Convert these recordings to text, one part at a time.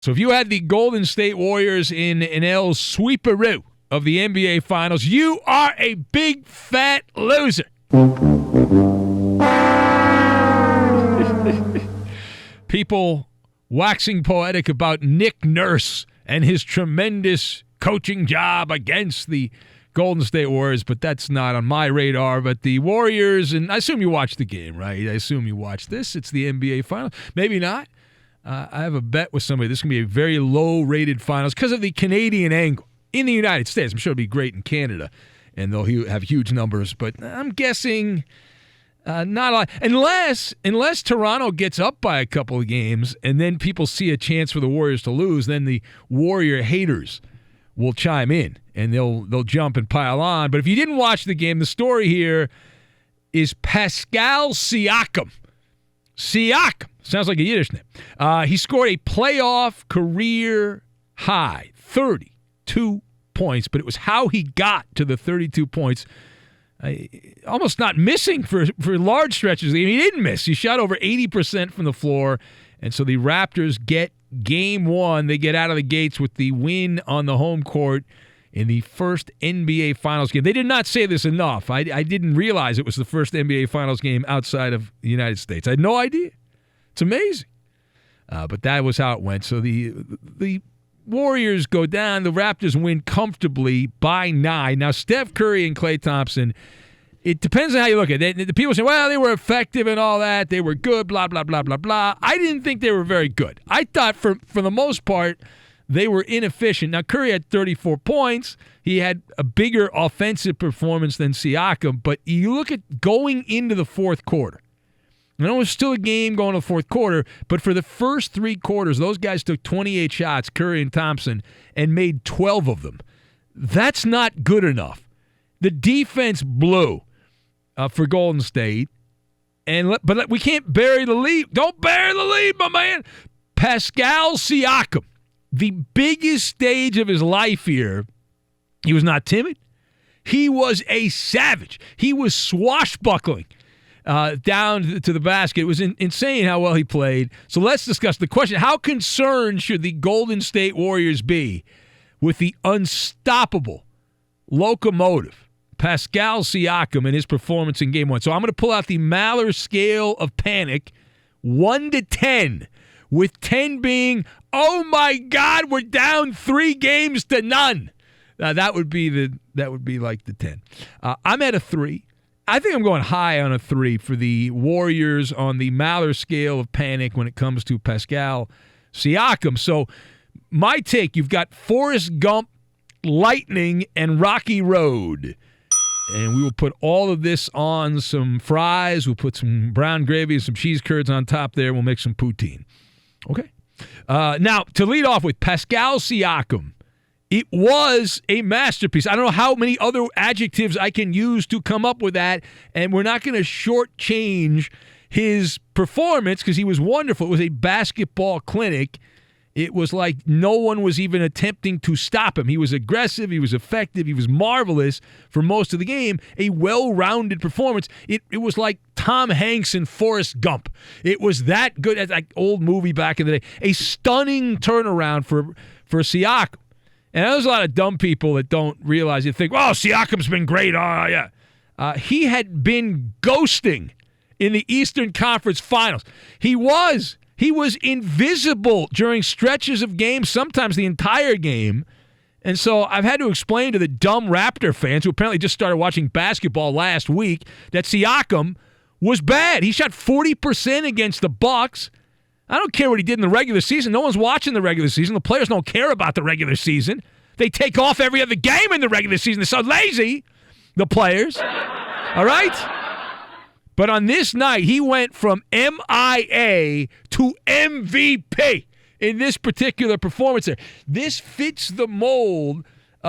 So if you had the Golden State Warriors in an El Sweeperoo of the NBA Finals, you are a big fat loser. People waxing poetic about Nick Nurse and his tremendous coaching job against the Golden State Warriors, but that's not on my radar. But the Warriors, and I assume you watched the game, right? I assume you watched this. It's the NBA Finals. Maybe not. I have a bet with somebody. This is going to be a very low-rated Finals because of the Canadian angle in the United States. I'm sure it'll be great in Canada, and they'll have huge numbers. But I'm guessing not a lot. Unless Toronto gets up by a couple of games and then people see a chance for the Warriors to lose, then the Warrior haters will chime in, and they'll jump and pile on. But if you didn't watch the game, the story here is Pascal Siakam. Siakam. Sounds like a Yiddish name. He scored a playoff career high, 32 points, but it was how he got to the 32 points. Almost not missing for large stretches. I mean, he didn't miss. He shot over 80% from the floor, and so the Raptors get Game 1. They get out of the gates with the win on the home court in the first NBA Finals game. They did not say this enough. I didn't realize it was the first NBA Finals game outside of the United States. I had no idea. It's amazing. But that was how it went. So the Warriors go down. The Raptors win comfortably by 9. Now, Steph Curry and Klay Thompson, it depends on how you look at it. The people say, well, they were effective and all that. They were good, blah, blah, blah, blah, blah. I didn't think they were very good. I thought for the most part, they were inefficient. Now, Curry had 34 points. He had a bigger offensive performance than Siakam. But you look at going into the fourth quarter. I know it was still a game going to the fourth quarter, but for the first 3 quarters, those guys took 28 shots, Curry and Thompson, and made 12 of them. That's not good enough. The defense blew for Golden State, but we can't bury the lead. Don't bury the lead, my man. Pascal Siakam, the biggest stage of his life here, he was not timid. He was a savage. He was swashbuckling down to the basket. It was insane how well he played. So let's discuss the question. How concerned should the Golden State Warriors be with the unstoppable locomotive, Pascal Siakam, and his performance in Game 1? So I'm going to pull out the Maller scale of panic, 1 to 10, with 10 being, oh my God, we're down 3 games to none. That would be like the 10. I'm at a 3. I think I'm going high on a 3 for the Warriors on the Maller scale of panic when it comes to Pascal Siakam. So my take, you've got Forrest Gump, Lightning, and Rocky Road. And we will put all of this on some fries. We'll put some brown gravy and some cheese curds on top there. We'll make some poutine. Okay. Now, to lead off with Pascal Siakam, it was a masterpiece. I don't know how many other adjectives I can use to come up with that, and we're not going to shortchange his performance because he was wonderful. It was a basketball clinic. It was like no one was even attempting to stop him. He was aggressive. He was effective. He was marvelous for most of the game. A well-rounded performance. It was like Tom Hanks and Forrest Gump. It was that good. As like old movie back in the day. A stunning turnaround for Siakam. And there's a lot of dumb people that don't realize it. Think, oh, Siakam's been great. Oh, yeah. He had been ghosting in the Eastern Conference Finals. He was invisible during stretches of games, sometimes the entire game. And so I've had to explain to the dumb Raptor fans who apparently just started watching basketball last week that Siakam was bad. He shot 40% against the Bucks. I don't care what he did in the regular season. No one's watching the regular season. The players don't care about the regular season. They take off every other game in the regular season. They're so lazy, the players. All right? But on this night, he went from MIA to MVP in this particular performance there. This fits the mold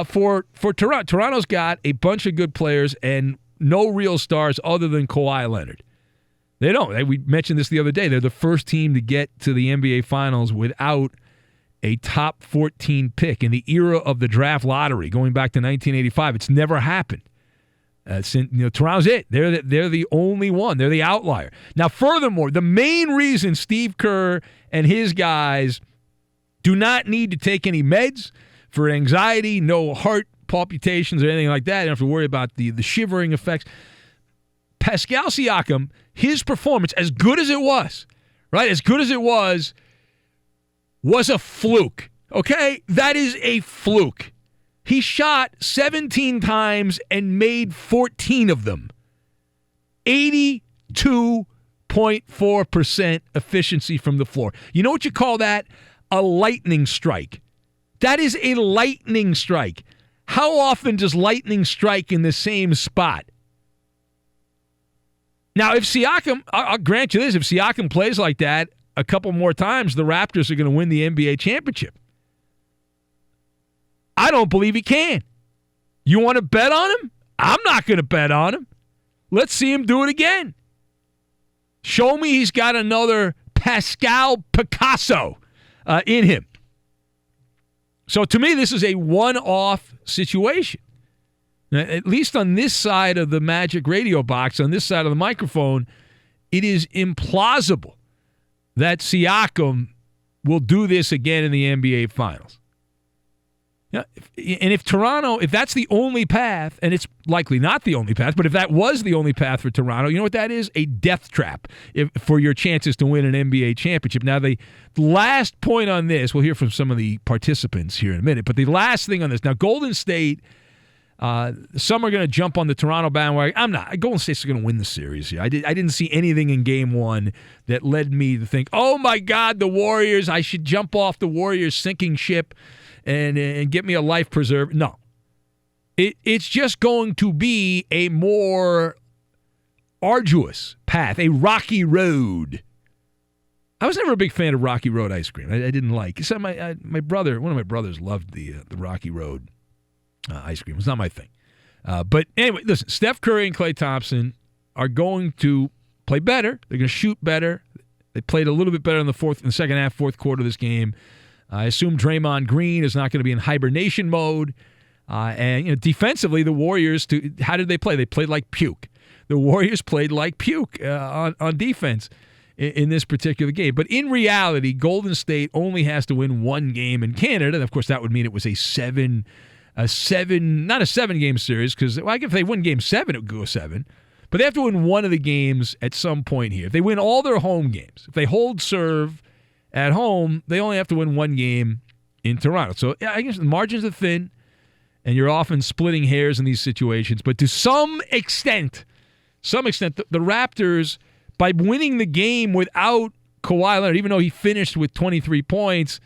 for Toronto. Toronto's got a bunch of good players and no real stars other than Kawhi Leonard. They don't. We mentioned this the other day. They're the first team to get to the NBA Finals without a top 14 pick in the era of the draft lottery, going back to 1985. It's never happened. Toronto's it. They're the only one. They're the outlier. Now, furthermore, the main reason Steve Kerr and his guys Do not need to take any meds for anxiety, no heart palpitations or anything like that. You don't have to worry about the shivering effects. Pascal Siakam, his performance, as good as it was, right? As good as it was a fluke, okay? That is a fluke. He shot 17 times and made 14 of them. 82.4% efficiency from the floor. You know what you call that? A lightning strike. That is a lightning strike. How often does lightning strike in the same spot? Now, if Siakam, I'll grant you this, if Siakam plays like that a couple more times, the Raptors are going to win the NBA championship. I don't believe he can. You want to bet on him? I'm not going to bet on him. Let's see him do it again. Show me he's got another Pascal Picasso in him. So to me, this is a one-off situation. Now, at least on this side of the Magic radio box, on this side of the microphone, it is implausible that Siakam will do this again in the NBA Finals. Now, and if Toronto, if that's the only path, and it's likely not the only path, but if that was the only path for Toronto, you know what that is? A death trap for your chances to win an NBA championship. Now, the last point on this, we'll hear from some of the participants here in a minute, but the last thing on this, now Golden State, some are going to jump on the Toronto bandwagon. I'm not. Golden State's going to win the series here. I didn't see anything in Game 1 that led me to think, oh my God, the Warriors, I should jump off the Warriors sinking ship and get me a life preserver. No. It's just going to be a more arduous path, a rocky road. I was never a big fan of Rocky Road ice cream. I didn't like. So my brother, one of my brothers, loved the Rocky Road ice cream. It's not my thing. But anyway, listen, Steph Curry and Klay Thompson are going to play better. They're going to shoot better. They played a little bit better in the second half, fourth quarter of this game. I assume Draymond Green is not going to be in hibernation mode. And defensively, the Warriors, how did they play? They played like puke. The Warriors played like puke on defense in this particular game. But in reality, Golden State only has to win one game in Canada. And of course, that would mean it was not a 7-game series, because if they win Game 7, it would go 7. But they have to win one of the games at some point here. If they win all their home games, if they hold serve at home, they only have to win one game in Toronto. So I guess the margins are thin, and you're often splitting hairs in these situations. But to some extent, the Raptors, by winning the game without Kawhi Leonard, even though he finished with 23 points,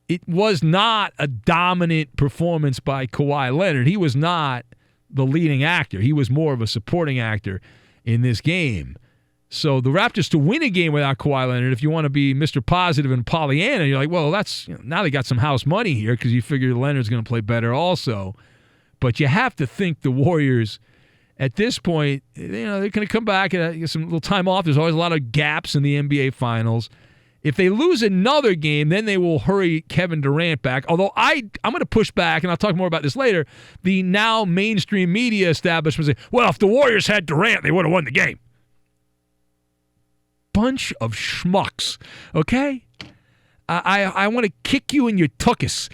it was not a dominant performance by Kawhi Leonard. He was not the leading actor. He was more of a supporting actor in this game. So the Raptors to win a game without Kawhi Leonard, if you want to be Mr. Positive and Pollyanna, you're like, well, that's now they got some house money here because you figure Leonard's going to play better also. But you have to think the Warriors at this point, they're going to come back and get some little time off. There's always a lot of gaps in the NBA Finals. If they lose another game, then they will hurry Kevin Durant back. Although I'm going to push back, and I'll talk more about this later, the now mainstream media establishment say, well, if the Warriors had Durant, they would have won the game. Bunch of schmucks, okay? I want to kick you in your tuchus,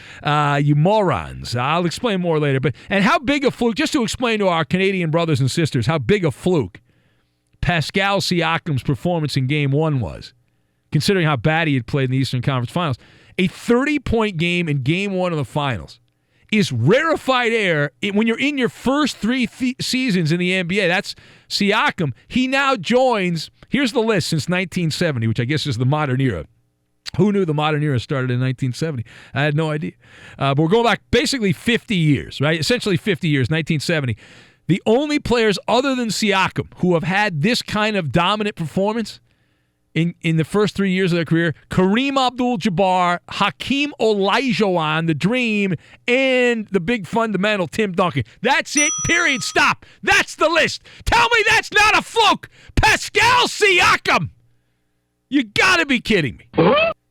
you morons. I'll explain more later. And how big a fluke, just to explain to our Canadian brothers and sisters how big a fluke Pascal Siakam's performance in Game 1 was, considering how bad he had played in the Eastern Conference Finals. A 30-point game in Game 1 of the Finals is rarefied air when you're in your first three seasons in the NBA. That's Siakam. He now joins, here's the list since 1970, which I guess is the modern era. Who knew the modern era started in 1970? I had no idea. But we're going back basically 50 years, right? Essentially 50 years, 1970. The only players other than Siakam who have had this kind of dominant performance in the first 3 years of their career, Kareem Abdul-Jabbar, Hakeem Olajuwon, the Dream, and the big fundamental Tim Duncan. That's it, period, stop. That's the list. Tell me that's not a fluke. Pascal Siakam. You got to be kidding me.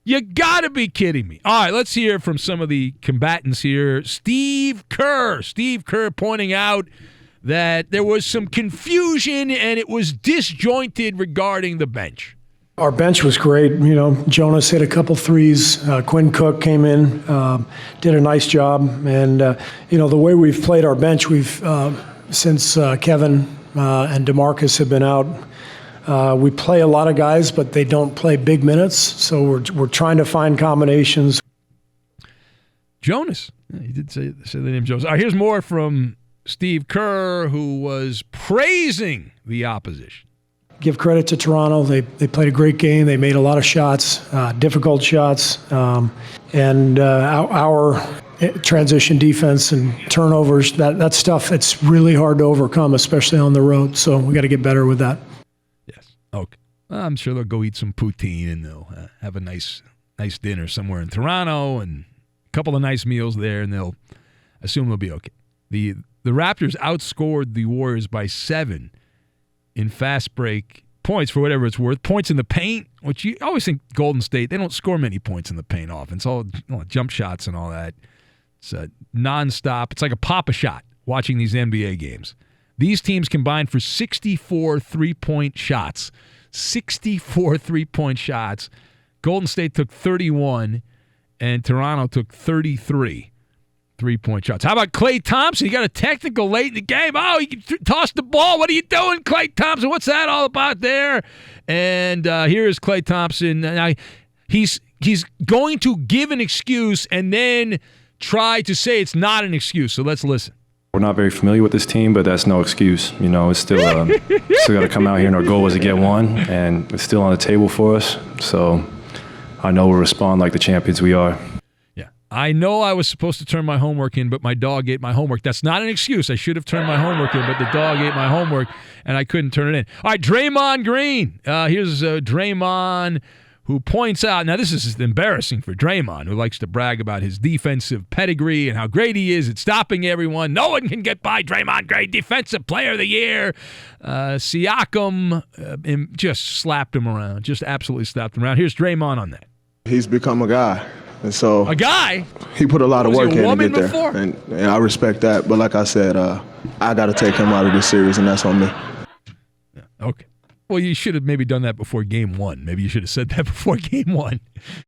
You got to be kidding me. All right, let's hear from some of the combatants here. Steve Kerr pointing out that there was some confusion and it was disjointed regarding the bench. Our bench was great. You know, Jonas hit a couple threes. Quinn Cook came in, did a nice job. And, you know, the way we've played our bench, since Kevin and DeMarcus have been out, we play a lot of guys, but they don't play big minutes. So we're trying to find combinations. Jonas. He did say the name Jonas. All right, here's more from Steve Kerr, who was praising the opposition. Give credit to Toronto. They played a great game. They made a lot of shots, difficult shots. And our transition defense and turnovers, that stuff, it's really hard to overcome, especially on the road. So we got to get better with that. Yes. Okay. I'm sure they'll go eat some poutine and they'll have a nice dinner somewhere in Toronto and a couple of nice meals there, and they'll assume they'll be okay. The Raptors outscored the Warriors by 7 in fast break points, for whatever it's worth. Points in the paint, which you always think Golden State, they don't score many points in the paint offense. All jump shots and all that. It's nonstop. It's like a pop-a-shot watching these NBA games. These teams combined for 64 three-point shots. 64 three-point shots. Golden State took 31, and Toronto took 33. Three-point shots. How about Klay Thompson? He got a technical late in the game. Oh, he tossed the ball. What are you doing, Klay Thompson? What's that all about there? And here is Klay Thompson. Now, he's going to give an excuse and then try to say it's not an excuse. So let's listen. We're not very familiar with this team, but that's no excuse. You know, it's still still got to come out here, and our goal was to get one, and it's still on the table for us. So I know we'll respond like the champions we are. I know I was supposed to turn my homework in, but my dog ate my homework. That's not an excuse. I should have turned my homework in, but the dog ate my homework, and I couldn't turn it in. All right, Draymond Green. Here's Draymond, who points out, now this is embarrassing for Draymond, who likes to brag about his defensive pedigree and how great he is at stopping everyone. No one can get by Draymond Green, Defensive Player of the Year. Siakam just slapped him around, just absolutely slapped him around. Here's Draymond on that. He's become a guy. And so a guy? He put a lot of work in to get there. Before? And I respect that. But like I said, I got to take him out of this series, and that's on me. Yeah, okay. Well, you should have maybe done that before game one. Maybe you should have said that before game one.